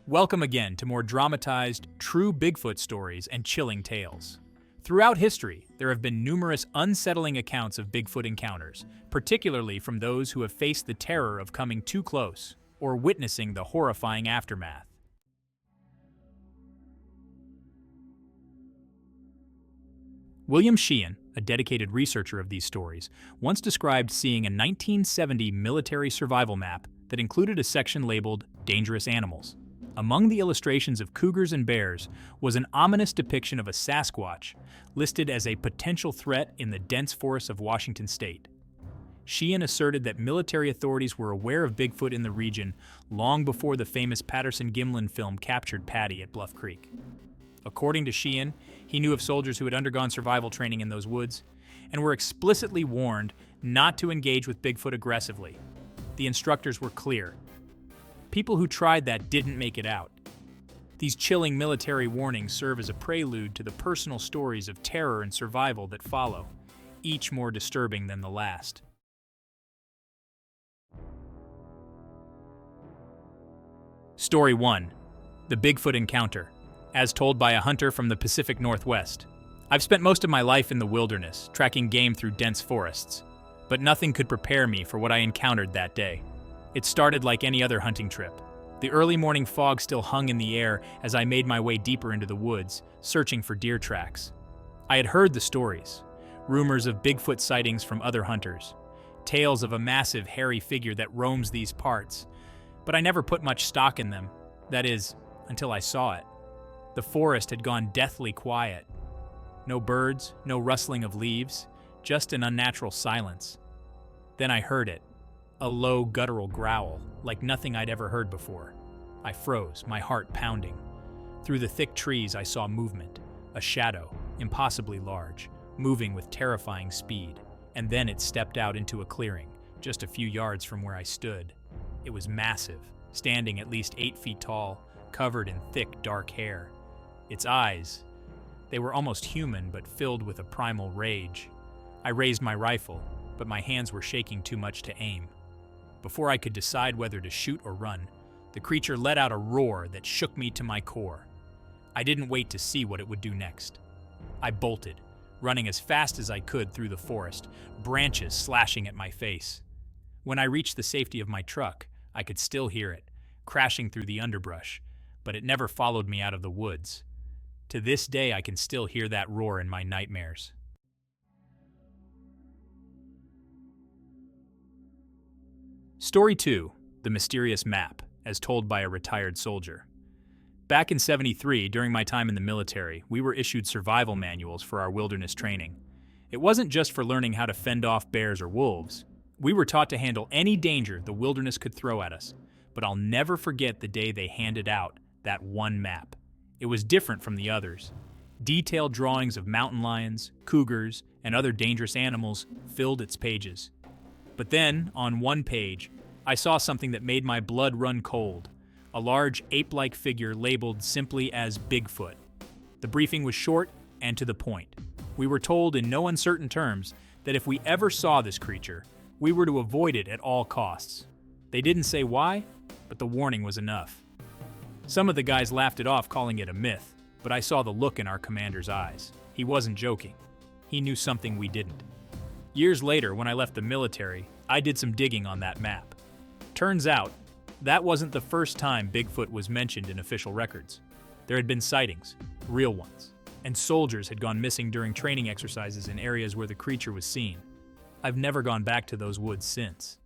Welcome again to more dramatized, true Bigfoot stories and chilling tales. Throughout history, there have been numerous unsettling accounts of Bigfoot encounters, particularly from those who have faced the terror of coming too close or witnessing the horrifying aftermath. William Sheehan, a dedicated researcher of these stories, once described seeing a 1970 military survival map that included a section labeled Dangerous Animals. Among the illustrations of cougars and bears was an ominous depiction of a Sasquatch, listed as a potential threat in the dense forests of Washington state. Sheehan asserted that military authorities were aware of Bigfoot in the region long before the famous Patterson-Gimlin film captured Paddy at Bluff Creek. According to Sheehan, he knew of soldiers who had undergone survival training in those woods and were explicitly warned not to engage with Bigfoot aggressively. The instructors were clear. People who tried that didn't make it out. These chilling military warnings serve as a prelude to the personal stories of terror and survival that follow, each more disturbing than the last. Story 1. The Bigfoot Encounter, as told by a hunter from the Pacific Northwest. I've spent most of my life in the wilderness, tracking game through dense forests, but nothing could prepare me for what I encountered that day. It started like any other hunting trip. The early morning fog still hung in the air as I made my way deeper into the woods, searching for deer tracks. I had heard the stories, rumors of Bigfoot sightings from other hunters, tales of a massive, hairy figure that roams these parts, but I never put much stock in them, that is, until I saw it. The forest had gone deathly quiet. No birds, no rustling of leaves, just an unnatural silence. Then I heard it. A low, guttural growl, like nothing I'd ever heard before. I froze, my heart pounding. Through the thick trees I saw movement, a shadow, impossibly large, moving with terrifying speed, and then it stepped out into a clearing, just a few yards from where I stood. It was massive, standing at least 8 feet tall, covered in thick, dark hair. Its eyes, they were almost human but filled with a primal rage. I raised my rifle, but my hands were shaking too much to aim. Before I could decide whether to shoot or run, the creature let out a roar that shook me to my core. I didn't wait to see what it would do next. I bolted, running as fast as I could through the forest, branches slashing at my face. When I reached the safety of my truck, I could still hear it, crashing through the underbrush, but it never followed me out of the woods. To this day, I can still hear that roar in my nightmares. Story 2. The Mysterious Map, as told by a retired soldier. Back in '73, during my time in the military, we were issued survival manuals for our wilderness training. It wasn't just for learning how to fend off bears or wolves. We were taught to handle any danger the wilderness could throw at us, but I'll never forget the day they handed out that one map. It was different from the others. Detailed drawings of mountain lions, cougars, and other dangerous animals filled its pages. But then, on one page, I saw something that made my blood run cold. A large ape-like figure labeled simply as Bigfoot. The briefing was short and to the point. We were told in no uncertain terms that if we ever saw this creature, we were to avoid it at all costs. They didn't say why, but the warning was enough. Some of the guys laughed it off, calling it a myth, but I saw the look in our commander's eyes. He wasn't joking. He knew something we didn't. Years later, when I left the military, I did some digging on that map. Turns out, that wasn't the first time Bigfoot was mentioned in official records. There had been sightings, real ones, and soldiers had gone missing during training exercises in areas where the creature was seen. I've never gone back to those woods since.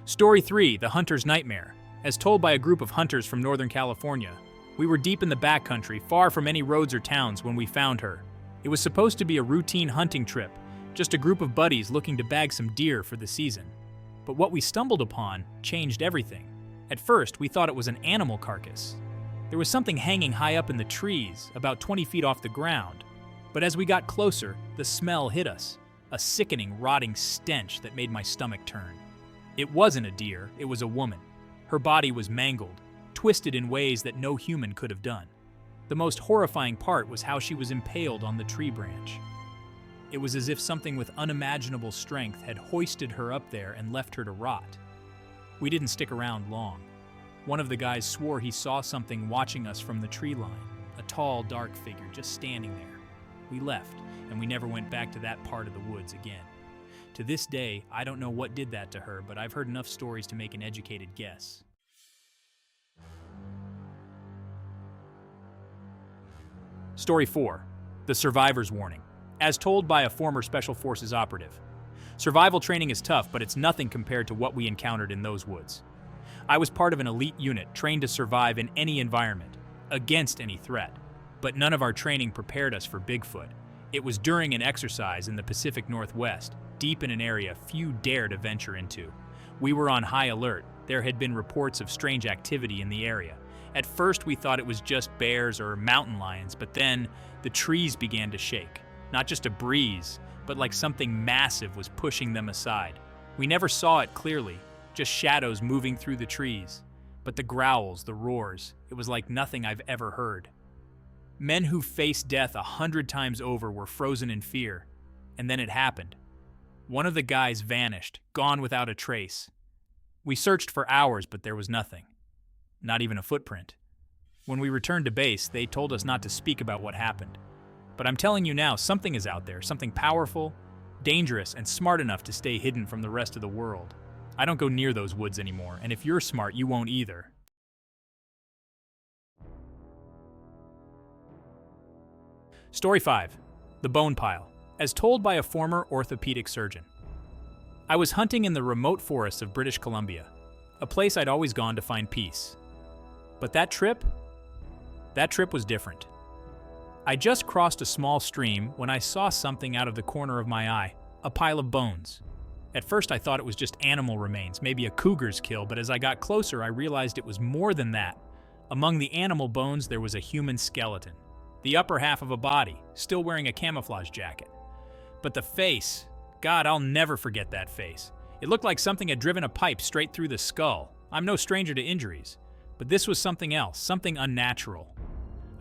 Story 3. The Hunter's Nightmare, as told by a group of hunters from Northern California. We were deep in the backcountry, far from any roads or towns when we found her. It was supposed to be a routine hunting trip, just a group of buddies looking to bag some deer for the season. But what we stumbled upon changed everything. At first, we thought it was an animal carcass. There was something hanging high up in the trees, about 20 feet off the ground. But as we got closer, the smell hit us, a sickening, rotting stench that made my stomach turn. It wasn't a deer, it was a woman. Her body was mangled, twisted in ways that no human could have done. The most horrifying part was how she was impaled on the tree branch. It was as if something with unimaginable strength had hoisted her up there and left her to rot. We didn't stick around long. One of the guys swore he saw something watching us from the tree line, a tall, dark figure just standing there. We left, and we never went back to that part of the woods again. To this day, I don't know what did that to her, but I've heard enough stories to make an educated guess. Story 4. The Survivor's Warning. As told by a former Special Forces operative. Survival training is tough, but it's nothing compared to what we encountered in those woods. I was part of an elite unit trained to survive in any environment, against any threat. But none of our training prepared us for Bigfoot. It was during an exercise in the Pacific Northwest, deep in an area few dare to venture into. We were on high alert. There had been reports of strange activity in the area. At first, we thought it was just bears or mountain lions, but then the trees began to shake. Not just a breeze, but like something massive was pushing them aside. We never saw it clearly, just shadows moving through the trees. But the growls, the roars, it was like nothing I've ever heard. Men who faced death 100 times over were frozen in fear. And then it happened. One of the guys vanished, gone without a trace. We searched for hours, but there was nothing. Not even a footprint. When we returned to base, they told us not to speak about what happened. But I'm telling you now, something is out there, something powerful, dangerous, and smart enough to stay hidden from the rest of the world. I don't go near those woods anymore, and if you're smart, you won't either. Story 5. The Bone Pile. As told by a former orthopedic surgeon. I was hunting in the remote forests of British Columbia, a place I'd always gone to find peace. But that trip was different. I just crossed a small stream when I saw something out of the corner of my eye, a pile of bones. At first I thought it was just animal remains, maybe a cougar's kill, but as I got closer I realized it was more than that. Among the animal bones there was a human skeleton, the upper half of a body, still wearing a camouflage jacket. But the face, God, I'll never forget that face. It looked like something had driven a pipe straight through the skull. I'm no stranger to injuries, but this was something else, something unnatural.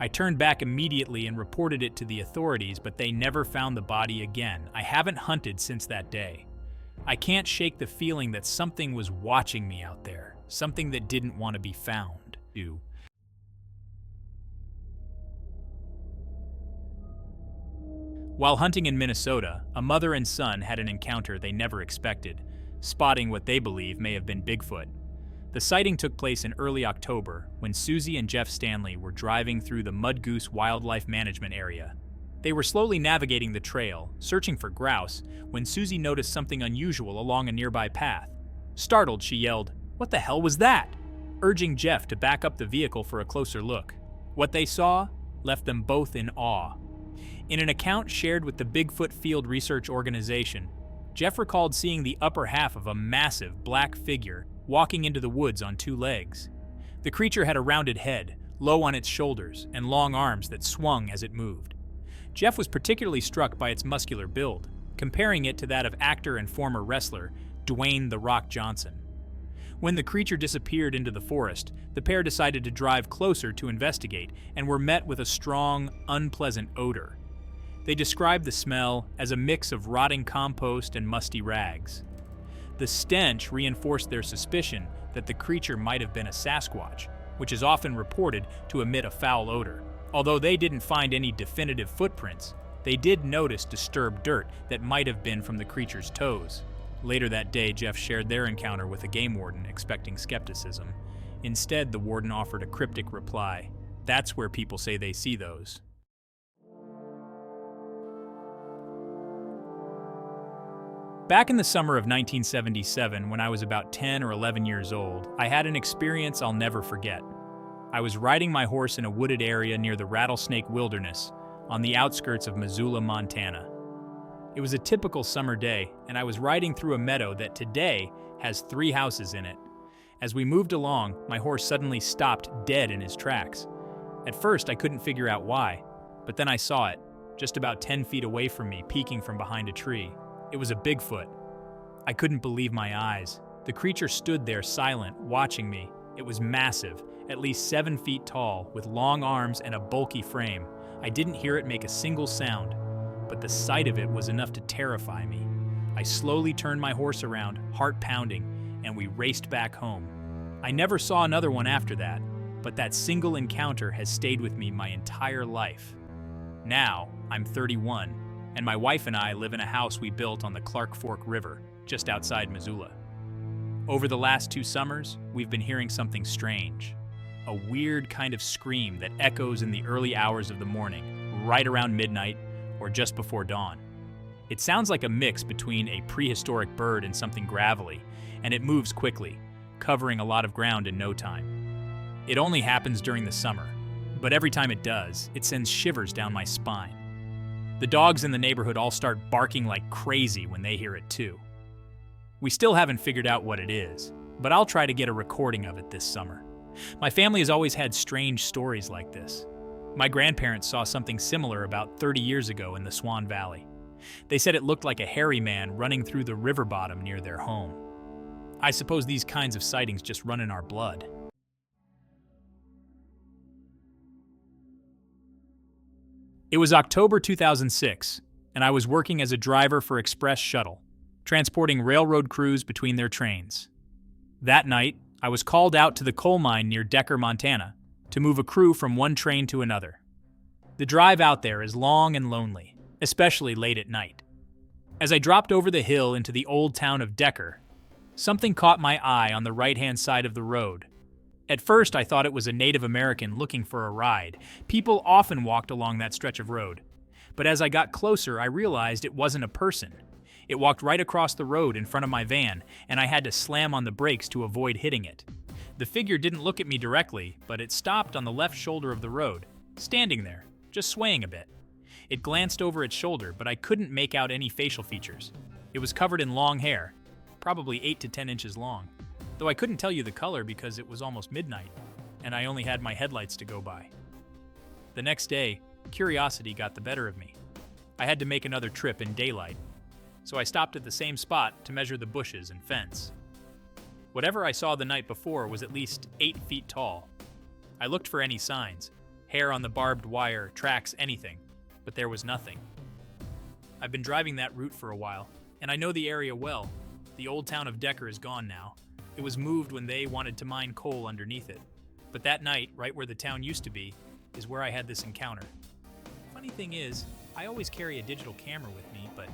I turned back immediately and reported it to the authorities, but they never found the body again. I haven't hunted since that day. I can't shake the feeling that something was watching me out there, something that didn't want to be found. While hunting in Minnesota, a mother and son had an encounter they never expected, spotting what they believe may have been Bigfoot. The sighting took place in early October when Susie and Jeff Stanley were driving through the Mud Goose Wildlife Management Area. They were slowly navigating the trail, searching for grouse, when Susie noticed something unusual along a nearby path. Startled, she yelled, "What the hell was that?" urging Jeff to back up the vehicle for a closer look. What they saw left them both in awe. In an account shared with the Bigfoot Field Research Organization, Jeff recalled seeing the upper half of a massive black figure walking into the woods on two legs. The creature had a rounded head, low on its shoulders, and long arms that swung as it moved. Jeff was particularly struck by its muscular build, comparing it to that of actor and former wrestler Dwayne "The Rock" Johnson. When the creature disappeared into the forest, the pair decided to drive closer to investigate and were met with a strong, unpleasant odor. They described the smell as a mix of rotting compost and musty rags. The stench reinforced their suspicion that the creature might have been a Sasquatch, which is often reported to emit a foul odor. Although they didn't find any definitive footprints, they did notice disturbed dirt that might have been from the creature's toes. Later that day, Jeff shared their encounter with a game warden, expecting skepticism. Instead, the warden offered a cryptic reply. That's where people say they see those. Back in the summer of 1977, when I was about 10 or 11 years old, I had an experience I'll never forget. I was riding my horse in a wooded area near the Rattlesnake Wilderness, on the outskirts of Missoula, Montana. It was a typical summer day, and I was riding through a meadow that today has 3 houses in it. As we moved along, my horse suddenly stopped dead in his tracks. At first, I couldn't figure out why, but then I saw it, just about 10 feet away from me, peeking from behind a tree. It was a Bigfoot. I couldn't believe my eyes. The creature stood there silent, watching me. It was massive, at least 7 feet tall, with long arms and a bulky frame. I didn't hear it make a single sound. but the sight of it was enough to terrify me. I slowly turned my horse around, heart pounding, and we raced back home. I never saw another one after that, but that single encounter has stayed with me my entire life. Now, I'm 31, and my wife and I live in a house we built on the Clark Fork River, just outside Missoula. Over the last 2 summers, we've been hearing something strange. A weird kind of scream that echoes in the early hours of the morning, right around midnight or just before dawn. It sounds like a mix between a prehistoric bird and something gravelly, and it moves quickly, covering a lot of ground in no time. It only happens during the summer, but every time it does, it sends shivers down my spine. The dogs in the neighborhood all start barking like crazy when they hear it too. We still haven't figured out what it is, but I'll try to get a recording of it this summer. My family has always had strange stories like this. My grandparents saw something similar about 30 years ago in the Swan Valley. They said it looked like a hairy man running through the river bottom near their home. I suppose these kinds of sightings just run in our blood. It was October 2006, and I was working as a driver for Express Shuttle, transporting railroad crews between their trains. That night, I was called out to the coal mine near Decker, Montana, to move a crew from one train to another. The drive out there is long and lonely, especially late at night. As I dropped over the hill into the old town of Decker, something caught my eye on the right-hand side of the road. At first, I thought it was a Native American looking for a ride. People often walked along that stretch of road. But as I got closer, I realized it wasn't a person. It walked right across the road in front of my van, and I had to slam on the brakes to avoid hitting it. The figure didn't look at me directly, but it stopped on the left shoulder of the road, standing there, just swaying a bit. It glanced over its shoulder, but I couldn't make out any facial features. It was covered in long hair, probably 8 to 10 inches long, though I couldn't tell you the color because it was almost midnight, and I only had my headlights to go by. The next day, curiosity got the better of me. I had to make another trip in daylight, so I stopped at the same spot to measure the bushes and fence. Whatever I saw the night before was at least 8 feet tall. I looked for any signs, hair on the barbed wire, tracks, anything, but there was nothing. I've been driving that route for a while, and I know the area well. The old town of Decker is gone now. It was moved when they wanted to mine coal underneath it. But that night, right where the town used to be, is where I had this encounter. Funny thing is, I always carry a digital camera with me, but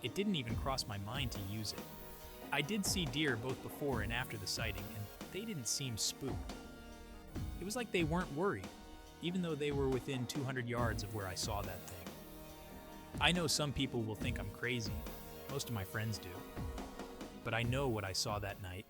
it didn't even cross my mind to use it. I did see deer both before and after the sighting, and they didn't seem spooked. It was like they weren't worried, even though they were within 200 yards of where I saw that thing. I know some people will think I'm crazy. Most of my friends do. But I know what I saw that night.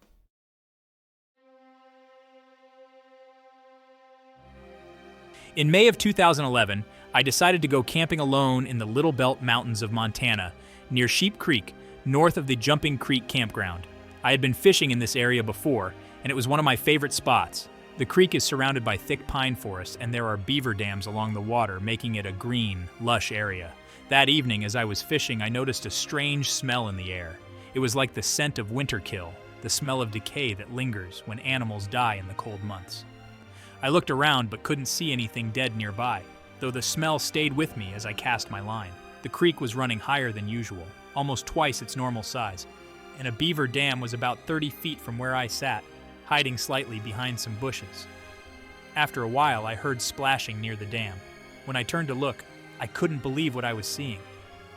In May of 2011, I decided to go camping alone in the Little Belt Mountains of Montana, near Sheep Creek, north of the Jumping Creek campground. I had been fishing in this area before, and it was one of my favorite spots. The creek is surrounded by thick pine forests, and there are beaver dams along the water, making it a green, lush area. That evening, as I was fishing, I noticed a strange smell in the air. It was like the scent of winter kill, the smell of decay that lingers when animals die in the cold months. I looked around but couldn't see anything dead nearby, though the smell stayed with me as I cast my line. The creek was running higher than usual, almost twice its normal size, and a beaver dam was about 30 feet from where I sat, hiding slightly behind some bushes. After a while, I heard splashing near the dam. When I turned to look, I couldn't believe what I was seeing.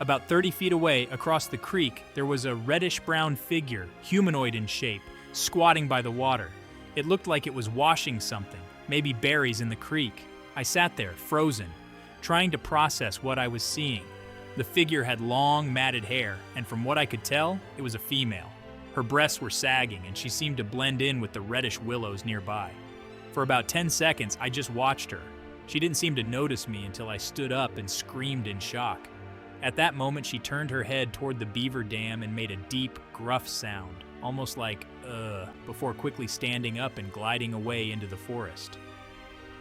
About 30 feet away, across the creek, there was a reddish-brown figure, humanoid in shape, squatting by the water. It looked like it was washing something, maybe berries in the creek. I sat there, frozen, trying to process what I was seeing. The figure had long, matted hair, and from what I could tell, it was a female. Her breasts were sagging, and she seemed to blend in with the reddish willows nearby. For about 10 seconds, I just watched her. She didn't seem to notice me until I stood up and screamed in shock. At that moment, she turned her head toward the beaver dam and made a deep, gruff sound, almost like, before quickly standing up and gliding away into the forest.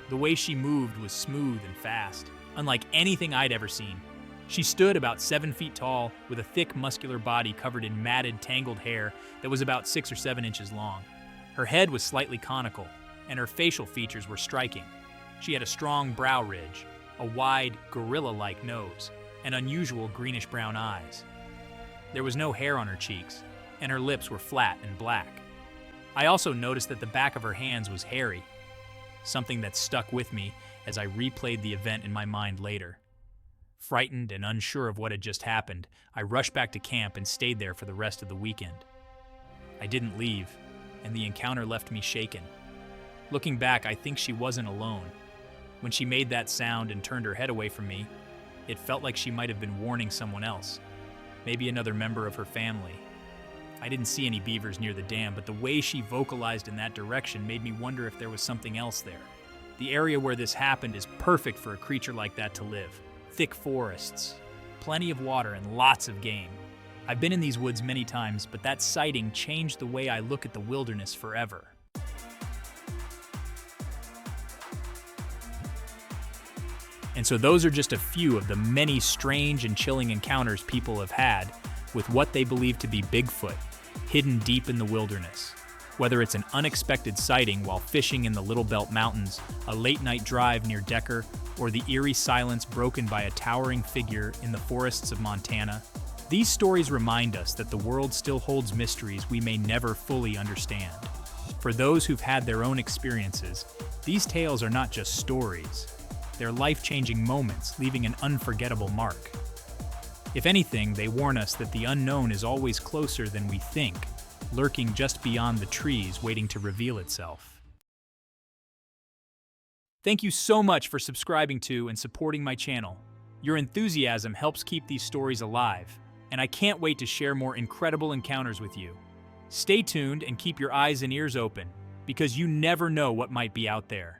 The way she moved was smooth and fast, unlike anything I'd ever seen. She stood about 7 feet tall, with a thick, muscular body covered in matted, tangled hair that was about 6 or 7 inches long. Her head was slightly conical, and her facial features were striking. She had a strong brow ridge, a wide, gorilla-like nose, and and unusual greenish-brown eyes. There was no hair on her cheeks, and her lips were flat and black. I also noticed that the back of her hands was hairy, something that stuck with me as I replayed the event in my mind later. Frightened and unsure of what had just happened, I rushed back to camp and stayed there for the rest of the weekend. I didn't leave, and the encounter left me shaken. Looking back, I think she wasn't alone. When she made that sound and turned her head away from me, it felt like she might have been warning someone else, maybe another member of her family. I didn't see any beavers near the dam, but the way she vocalized in that direction made me wonder if there was something else there. The area where this happened is perfect for a creature like that to live. Thick forests, plenty of water, and lots of game. I've been in these woods many times, but that sighting changed the way I look at the wilderness forever. And so those are just a few of the many strange and chilling encounters people have had with what they believe to be Bigfoot, hidden deep in the wilderness. Whether it's an unexpected sighting while fishing in the Little Belt Mountains, a late-night drive near Decker, or the eerie silence broken by a towering figure in the forests of Montana, these stories remind us that the world still holds mysteries we may never fully understand. For those who've had their own experiences, these tales are not just stories. They're life-changing moments, leaving an unforgettable mark. If anything, they warn us that the unknown is always closer than we think, lurking just beyond the trees, waiting to reveal itself. Thank you so much for subscribing to and supporting my channel. Your enthusiasm helps keep these stories alive, and I can't wait to share more incredible encounters with you. Stay tuned and keep your eyes and ears open, because you never know what might be out there.